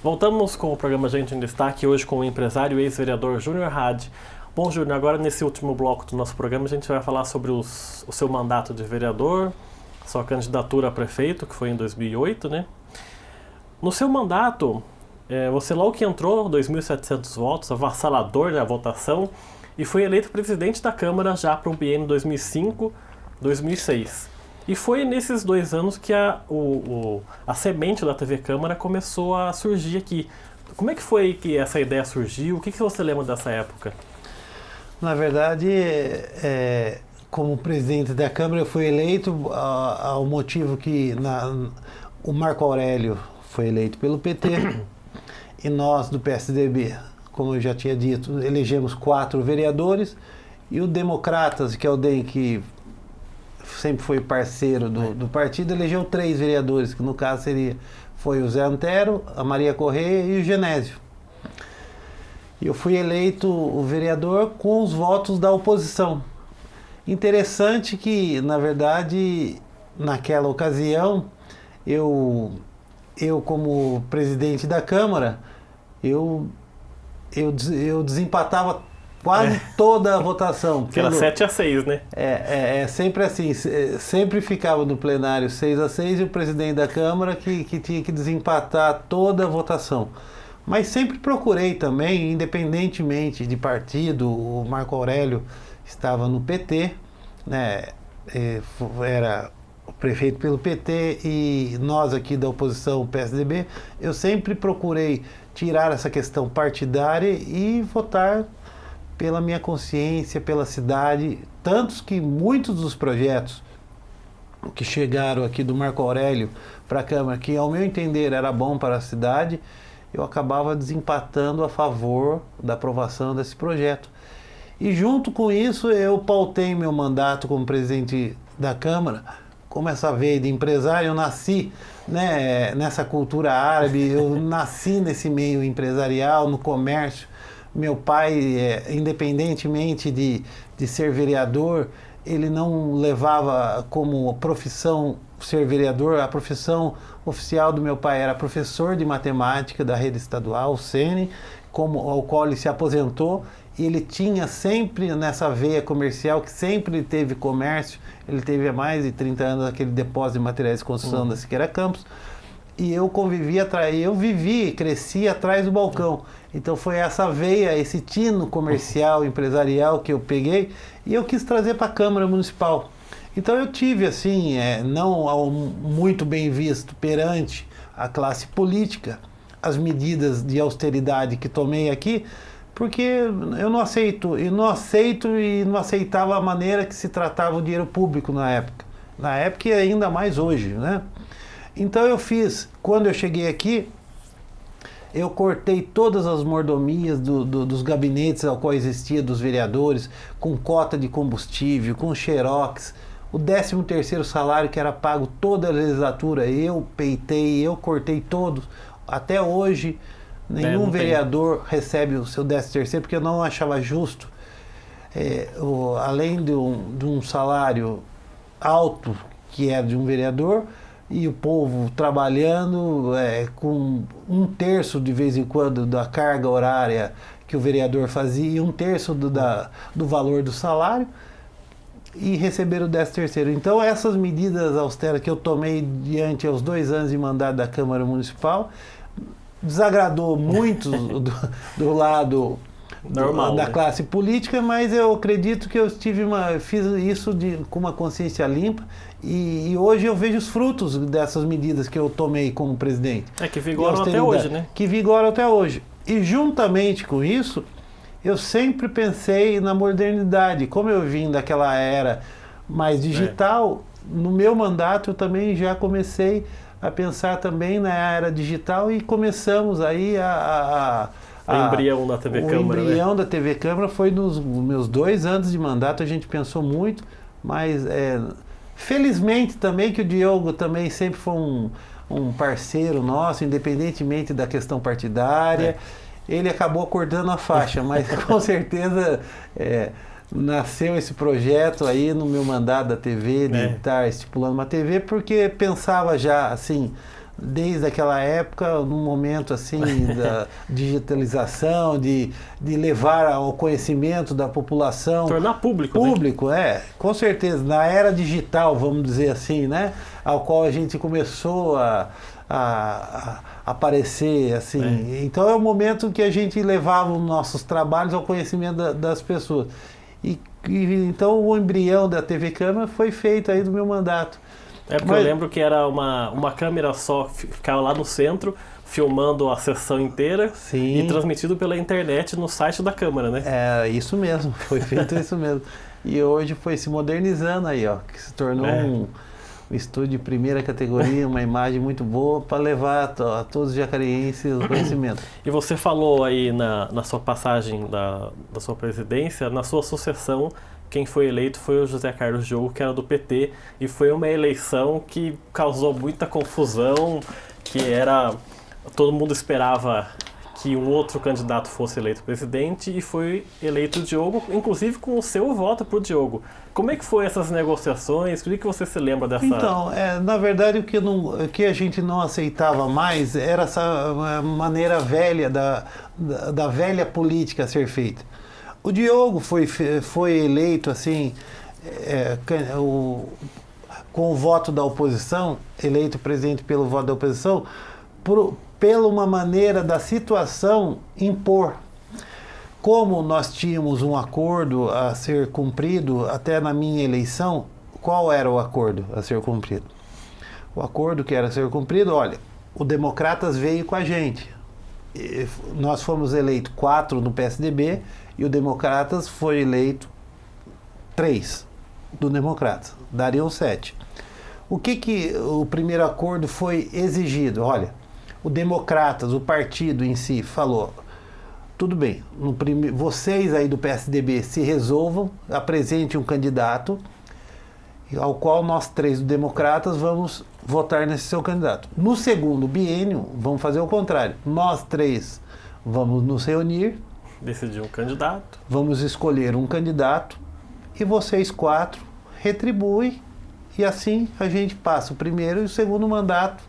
Voltamos com o programa Gente em Destaque, hoje com o empresário e ex-vereador Júnior Hadi. Bom, Júnior, agora nesse último bloco do nosso programa a gente vai falar sobre o seu mandato de vereador, sua candidatura a prefeito, que foi em 2008, né? No seu mandato, você logo que entrou, 2.700 votos, avassalador na votação, e foi eleito presidente da Câmara já para o biênio 2005-2006. E foi nesses 2 anos que a semente da TV Câmara começou a surgir aqui. Como é que foi que essa ideia surgiu? O que você lembra dessa época? Na verdade, como presidente da Câmara, eu fui eleito ao motivo que o Marco Aurélio foi eleito pelo PT e nós do PSDB, como eu já tinha dito, elegemos 4 vereadores e o Democratas, que é o DEM, que sempre foi parceiro do partido, elegeu 3 vereadores, que no caso foi o Zé Antero, a Maria Correia e o Genésio. Eu fui eleito o vereador com os votos da oposição. Interessante que, na verdade, naquela ocasião, eu como presidente da Câmara, eu desempatava quase toda a votação. Que era 7-6, né? Sempre assim, sempre ficava no plenário 6-6 e o presidente da Câmara que tinha que desempatar toda a votação. Mas sempre procurei também, independentemente de partido, o Marco Aurélio estava no PT, né? Era o prefeito pelo PT e nós aqui da oposição, o PSDB, eu sempre procurei tirar essa questão partidária e votar pela minha consciência, pela cidade, tantos que muitos dos projetos que chegaram aqui do Marco Aurélio para a Câmara, que ao meu entender era bom para a cidade, eu acabava desempatando a favor da aprovação desse projeto. E junto com isso eu pautei meu mandato como presidente da Câmara, como essa veia de empresário, eu nasci, né, nessa cultura árabe, eu nasci nesse meio empresarial, no comércio. Meu pai, independentemente de ser vereador, ele não levava como profissão ser vereador. A profissão oficial do meu pai era professor de matemática da rede estadual, o SENE, ao qual ele se aposentou. E ele tinha sempre nessa veia comercial, que sempre teve comércio. Ele teve há mais de 30 anos aquele depósito de materiais de construção da Siqueira Campos. E eu cresci atrás do balcão. Então foi essa veia, esse tino comercial, empresarial que eu peguei e eu quis trazer para a Câmara Municipal. Então eu tive, assim, não muito bem visto perante a classe política, as medidas de austeridade que tomei aqui, porque eu não aceito e não aceitava a maneira que se tratava o dinheiro público na época. Na época e ainda mais hoje, né? Então eu fiz, quando eu cheguei aqui, eu cortei todas as mordomias dos gabinetes ao qual existia dos vereadores, com cota de combustível, com xerox, o 13º salário que era pago toda a legislatura, eu peitei, eu cortei todos. Até hoje, nenhum vereador recebe o seu 13º, porque eu não achava justo. Além de um salário alto, que era de um vereador, e o povo trabalhando com 1/3 de vez em quando da carga horária que o vereador fazia e 1/3 do valor do salário e receber o 13º. Então essas medidas austeras que eu tomei diante aos 2 anos de mandato da Câmara Municipal desagradou muito do lado normal, da classe política, mas eu acredito que eu fiz isso com uma consciência limpa e hoje eu vejo os frutos dessas medidas que eu tomei como presidente. Que vigoram até hoje, né? Que vigoram até hoje. E juntamente com isso, eu sempre pensei na modernidade. Como eu vim daquela era mais digital, no meu mandato eu também já comecei a pensar também na era digital e começamos aí o embrião da TV Câmara. O embrião da TV Câmara foi nos meus 2 anos de mandato, a gente pensou muito, mas felizmente também que o Diogo também sempre foi um parceiro nosso, independentemente da questão partidária, ele acabou cortando a faixa, mas com certeza nasceu esse projeto aí no meu mandato da TV, de estar estipulando uma TV, porque pensava já assim, desde aquela época, num momento assim da digitalização, de levar ao conhecimento da população. Tornar público, né? Público, com certeza. Na era digital, vamos dizer assim, né? Ao qual a gente começou a aparecer, assim. Então é o momento que a gente levava os nossos trabalhos ao conhecimento das pessoas. Então o embrião da TV Câmara foi feito aí do meu mandato. Porque eu lembro que era uma câmera só, ficava lá no centro, filmando a sessão inteira. Sim. E transmitido pela internet no site da Câmara, né? É, isso mesmo, foi feito isso mesmo. E hoje foi se modernizando aí, ó, que se tornou um estúdio de primeira categoria, uma imagem muito boa para levar a todos os jacarienses o conhecimento. E você falou aí na sua passagem da sua presidência, na sua sucessão, quem foi eleito foi o José Carlos Diogo, que era do PT, e foi uma eleição que causou muita confusão, todo mundo esperava que um outro candidato fosse eleito presidente, e foi eleito o Diogo, inclusive com o seu voto para o Diogo. Como é que foi essas negociações? O que você se lembra dessa... Então, na verdade, o que a gente não aceitava mais era essa maneira velha da velha política a ser feita. O Diogo foi eleito assim, com o voto da oposição, eleito presidente pelo voto da oposição, pela uma maneira da situação impor. Como nós tínhamos um acordo a ser cumprido até na minha eleição, qual era o acordo a ser cumprido? O acordo que era a ser cumprido, olha, o Democratas veio com a gente. Nós fomos eleitos 4 no PSDB e o Democratas foi eleito 3 do Democratas. Dariam 7. O que o primeiro acordo foi exigido? Olha, o Democratas, o partido em si, falou: tudo bem, vocês aí do PSDB se resolvam, apresentem um candidato ao qual nós 3 do Democratas vamos votar nesse seu candidato. No segundo biênio, vamos fazer o contrário. Nós 3 vamos nos reunir, decidir um candidato, vamos escolher um candidato e vocês 4 retribuem, e assim a gente passa o primeiro e o segundo mandato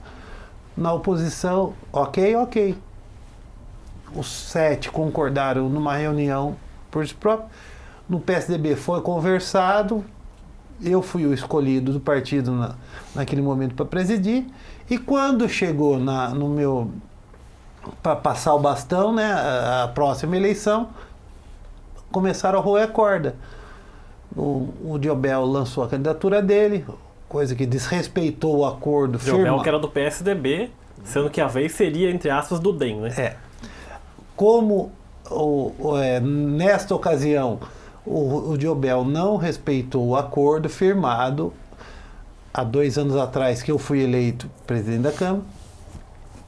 na oposição. Ok. Os 7 concordaram numa reunião por si próprio. No PSDB foi conversado, eu fui o escolhido do partido naquele momento para presidir, e quando chegou no meu para passar o bastão, né, a próxima eleição, começaram a roer a corda. O Diobel lançou a candidatura dele, coisa que desrespeitou o acordo firmado. Diobel, que era do PSDB, sendo que a vez seria, entre aspas, do DEM, né? Como nesta ocasião o Diobel não respeitou o acordo firmado há 2 anos atrás, que eu fui eleito presidente da Câmara,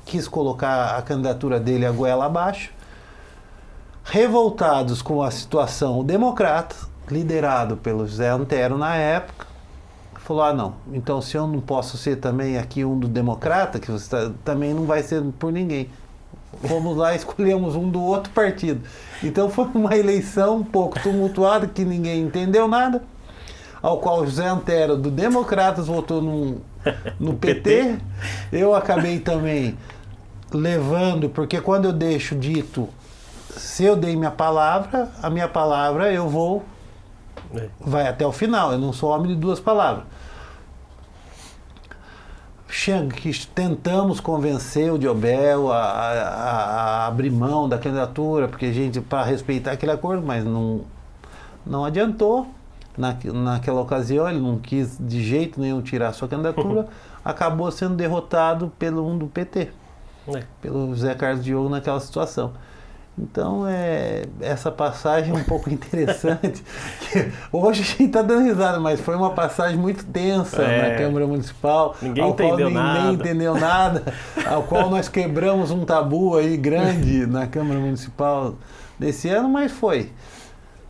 quis colocar a candidatura dele a goela abaixo. Revoltados com a situação, o Democratas, liderado pelo José Antero na época, falou: não, então se eu não posso ser também aqui um do Democrata, que você também não vai ser por ninguém. Fomos lá e escolhemos um do outro partido. Então foi uma eleição um pouco tumultuada, que ninguém entendeu nada, ao qual o José Antero do Democratas votou no PT. Eu acabei também levando, porque quando eu deixo dito, se eu dei a minha palavra eu vou, vai até o final, eu não sou homem de 2 palavras. Que tentamos convencer o Diobel a abrir mão da candidatura, porque a gente, para respeitar aquele acordo, mas não adiantou. Naquela ocasião ele não quis de jeito nenhum tirar sua candidatura, acabou sendo derrotado pelo um do PT, pelo José Carlos Diogo naquela situação. Então, essa passagem é um pouco interessante. Hoje a gente está dando risada, mas foi uma passagem muito tensa na Câmara Municipal. Ninguém entendeu nada, ao qual nós quebramos um tabu aí grande na Câmara Municipal desse ano, mas foi.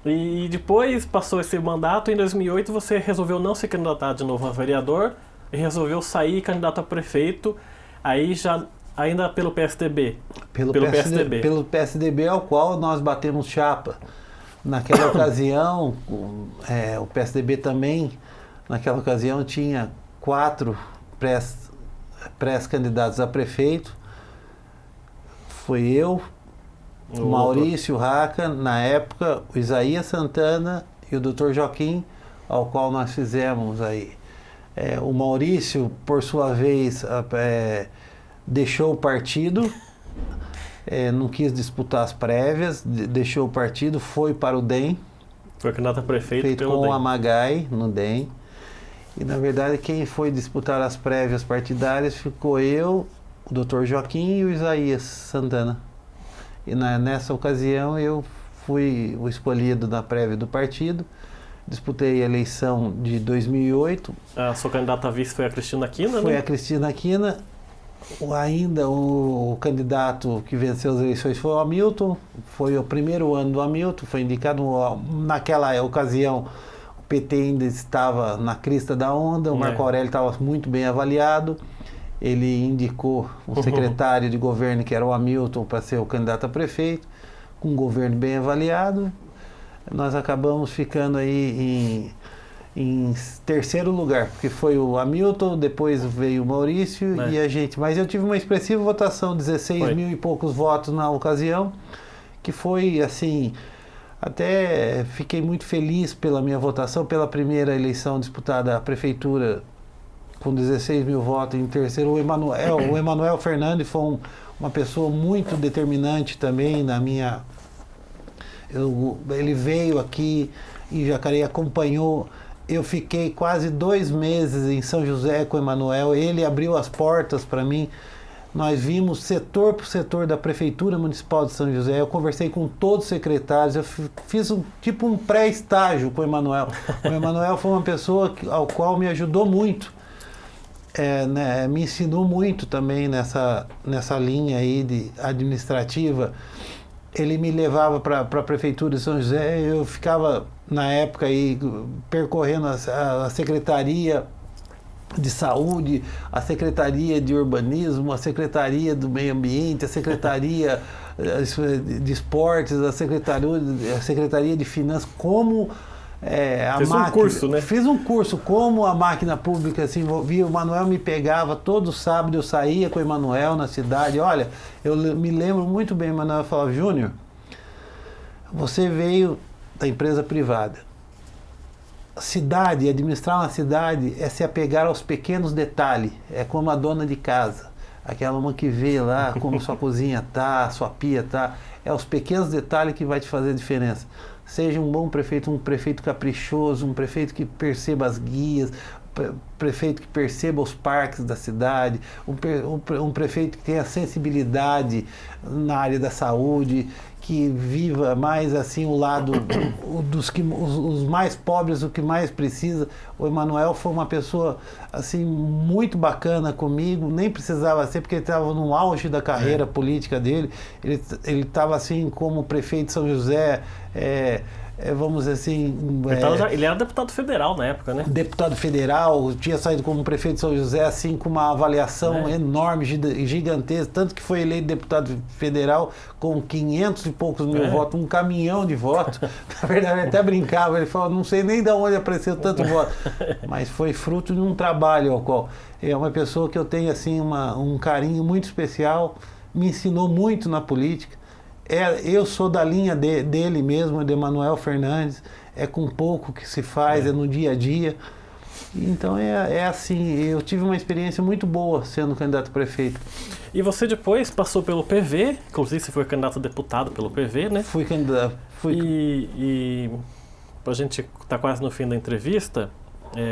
E depois passou esse mandato, em 2008 você resolveu não se candidatar de novo a vereador e resolveu sair candidato a prefeito, aí já... ainda pelo PSDB. Pelo PSDB, ao qual nós batemos chapa. Naquela ocasião, o PSDB também, naquela ocasião, tinha 4 pré-candidatos a prefeito. Foi eu, o Maurício Raca, na época, o Isaías Santana e o Dr. Joaquim, ao qual nós fizemos aí. O Maurício, por sua vez, deixou o partido, não quis disputar as prévias, deixou o partido, foi para o DEM. Foi candidato a prefeito pelo com DEM. a Magai no DEM. E, na verdade, quem foi disputar as prévias partidárias ficou eu, o Dr. Joaquim e o Isaías Santana. E nessa ocasião eu fui o escolhido na prévia do partido. Disputei a eleição de 2008. A sua candidata a vice foi a Cristina Aquina, Foi né? a Cristina Aquina. Ainda o candidato que venceu as eleições foi o Hamilton. Foi o primeiro ano do Hamilton. Foi indicado naquela ocasião. O PT ainda estava na crista da onda. O Marco Aurélio estava muito bem avaliado. Ele indicou o secretário de governo, que era o Hamilton, para ser o candidato a prefeito. Com um governo bem avaliado. Nós acabamos ficando aí em terceiro lugar, porque foi o Hamilton, depois veio o Maurício e a gente. Mas eu tive uma expressiva votação, 16 mil e poucos votos na ocasião, que foi assim, até fiquei muito feliz pela minha votação, pela primeira eleição disputada à prefeitura com 16 mil votos. Em terceiro, o Emanuel Fernandes foi uma pessoa muito determinante também na minha... ele veio aqui em Jacareí, acompanhou. Eu fiquei quase 2 meses em São José com o Emanuel. Ele abriu as portas para mim. Nós vimos setor por setor da Prefeitura Municipal de São José. Eu conversei com todos os secretários. Eu fiz um pré-estágio com o Emanuel. O Emanuel foi uma pessoa ao qual me ajudou muito. Me ensinou muito também nessa linha aí administrativa. Ele me levava para a Prefeitura de São José, eu ficava, na época, aí, percorrendo a Secretaria de Saúde, a Secretaria de Urbanismo, a Secretaria do Meio Ambiente, a Secretaria de Esportes, a Secretaria de Finanças, como... Fiz um curso, né? Fiz um curso, como a máquina pública se envolvia. O Manuel me pegava todo sábado, eu saía com o Emanuel na cidade. Olha, eu me lembro muito bem, o Emanuel falava: Júnior, você veio da empresa privada. Cidade, administrar uma cidade é se apegar aos pequenos detalhes. É como a dona de casa, aquela uma que vê lá como sua cozinha tá, sua pia tá. É os pequenos detalhes que vai te fazer a diferença. Seja um bom prefeito, um prefeito caprichoso, um prefeito que perceba as guias, prefeito que perceba os parques da cidade, um prefeito que tenha sensibilidade na área da saúde, que viva mais assim o lado os mais pobres, o que mais precisa. O Emanuel foi uma pessoa assim muito bacana comigo, nem precisava ser, porque ele estava no auge da carreira política dele. Ele estava assim como prefeito de São José, vamos dizer assim... Ele era deputado federal na época, né? Deputado federal, tinha saído como prefeito de São José, assim, com uma avaliação enorme, gigantesca, tanto que foi eleito deputado federal com 500 e poucos mil votos, um caminhão de votos. Na verdade, ele até brincava, ele falou: não sei nem de onde apareceu tanto voto, mas foi fruto de um trabalho ao qual é uma pessoa que eu tenho assim um carinho muito especial, me ensinou muito na política. Eu sou da linha dele mesmo, de Emanuel Fernandes, é com pouco que se faz, é no dia a dia. Então é assim, eu tive uma experiência muito boa sendo candidato a prefeito. E você depois passou pelo PV, inclusive você foi candidato a deputado pelo PV, né? Fui candidato. E a gente está quase no fim da entrevista.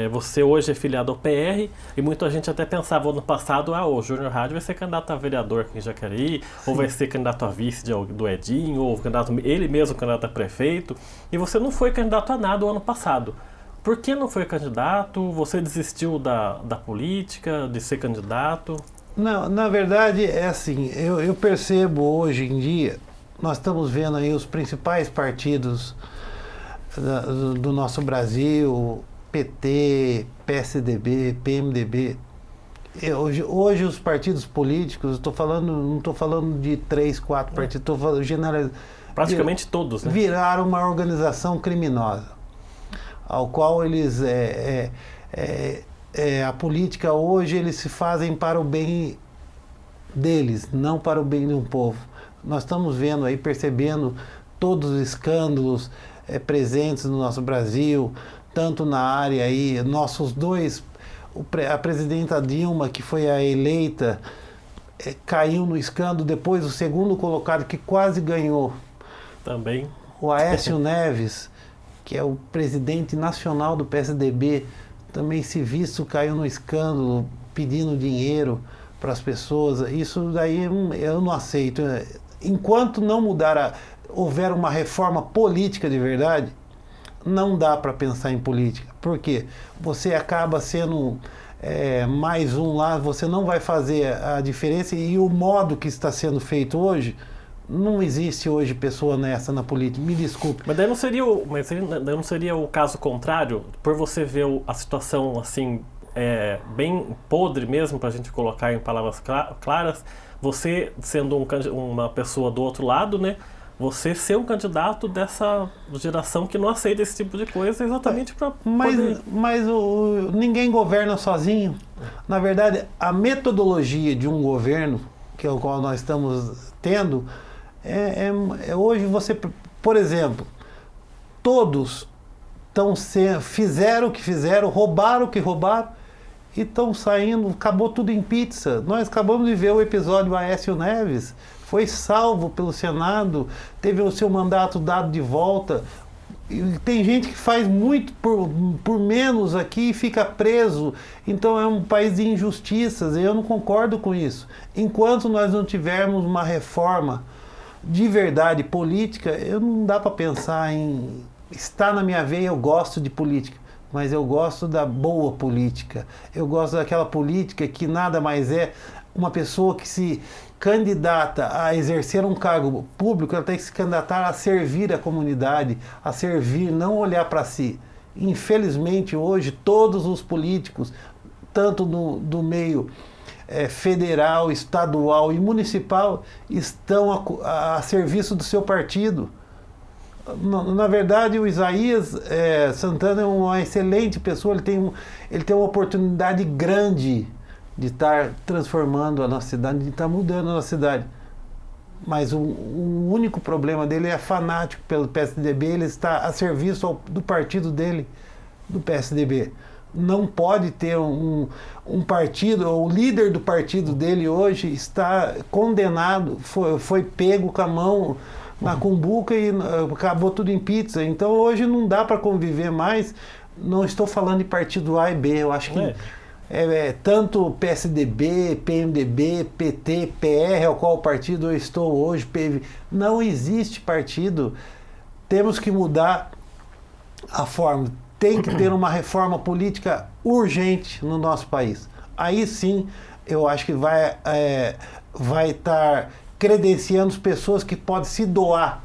Você hoje é filiado ao PR e muita gente até pensava no passado: o Júnior Hadi vai ser candidato a vereador aqui em Jacareí, ou vai ser candidato a vice do Edinho, ou ele mesmo candidato a prefeito, e você não foi candidato a nada o ano passado. Por que não foi candidato? Você desistiu da política, de ser candidato? Não, na verdade é assim, eu percebo hoje em dia, nós estamos vendo aí os principais partidos do nosso Brasil, PT, PSDB, PMDB. Hoje os partidos políticos, não estou falando de 3, 4 partidos, estou falando generalizando. Praticamente todos, né? Viraram uma organização criminosa, ao qual eles a política hoje eles se fazem para o bem deles, não para o bem de um povo. Nós estamos vendo aí, percebendo todos os escândalos presentes no nosso Brasil, tanto na área aí, nossos dois, a presidenta Dilma, que foi a eleita, caiu no escândalo, depois o segundo colocado, que quase ganhou. Também. O Aécio Neves, que é o presidente nacional do PSDB, também se visto, caiu no escândalo, pedindo dinheiro para as pessoas. Isso daí eu não aceito. Enquanto não houver uma reforma política de verdade, não dá para pensar em política. Por quê? Você acaba sendo mais um lá, você não vai fazer a diferença, e o modo que está sendo feito hoje, não existe hoje pessoa honesta na política, me desculpe. Mas daí não seria o caso contrário, por você ver a situação assim, bem podre mesmo, para a gente colocar em palavras claras, você sendo uma pessoa do outro lado, né? Você ser um candidato dessa geração que não aceita esse tipo de coisa exatamente para poder... Mas ninguém governa sozinho. Na verdade, a metodologia de um governo, que é o qual nós estamos tendo, hoje você, por exemplo, todos fizeram o que fizeram, roubaram o que roubaram e estão saindo, acabou tudo em pizza. Nós acabamos de ver o episódio do Aécio Neves, foi salvo pelo Senado, teve o seu mandato dado de volta. E tem gente que faz muito por menos aqui e fica preso. Então é um país de injustiças, e eu não concordo com isso. Enquanto nós não tivermos uma reforma de verdade política, não dá para pensar em... Está na minha veia, eu gosto de política, mas eu gosto da boa política. Eu gosto daquela política que nada mais é uma pessoa que se candidata a exercer um cargo público, ela tem que se candidatar a servir a comunidade, a servir, não olhar para si. Infelizmente, hoje, todos os políticos, tanto do meio federal, estadual e municipal, estão a serviço do seu partido. Na verdade, o Isaías Santana é uma excelente pessoa, ele tem uma oportunidade grande de estar transformando a nossa cidade, de estar mudando a nossa cidade. Mas o único problema dele é fanático pelo PSDB, ele está a serviço do partido dele, do PSDB. Não pode ter um partido, o líder do partido dele hoje está condenado, foi pego com a mão na cumbuca e acabou tudo em pizza. Então hoje não dá para conviver mais. Não estou falando de partido A e B, eu acho que tanto PSDB, PMDB, PT, PR, ao qual partido eu estou hoje, PV, não existe partido. Temos que mudar a forma. Tem que ter uma reforma política urgente no nosso país. Aí sim, eu acho que vai estar credenciando as pessoas que podem se doar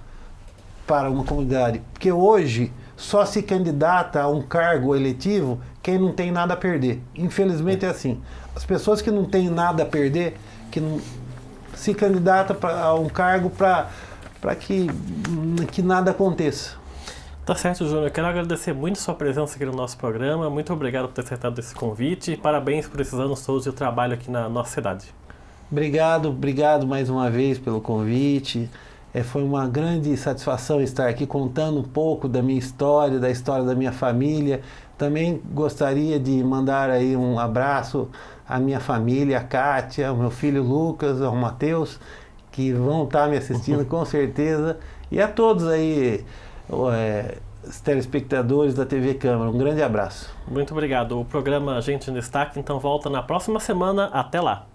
para uma comunidade. Porque hoje só se candidata a um cargo eletivo quem não tem nada a perder. Infelizmente é assim. As pessoas que não têm nada a perder, que não se candidata a um cargo para que nada aconteça. Tá certo, Júnior. Eu quero agradecer muito a sua presença aqui no nosso programa. Muito obrigado por ter aceitado esse convite e parabéns por esses anos todos de trabalho aqui na nossa cidade. Obrigado mais uma vez pelo convite. Foi uma grande satisfação estar aqui contando um pouco da minha história, da história da minha família. Também gostaria de mandar aí um abraço à minha família, a Kátia, ao meu filho Lucas, ao Matheus, que vão estar me assistindo com certeza. E a todos aí, os telespectadores da TV Câmara. Um grande abraço. Muito obrigado. O programa Gente em Destaque então volta na próxima semana. Até lá.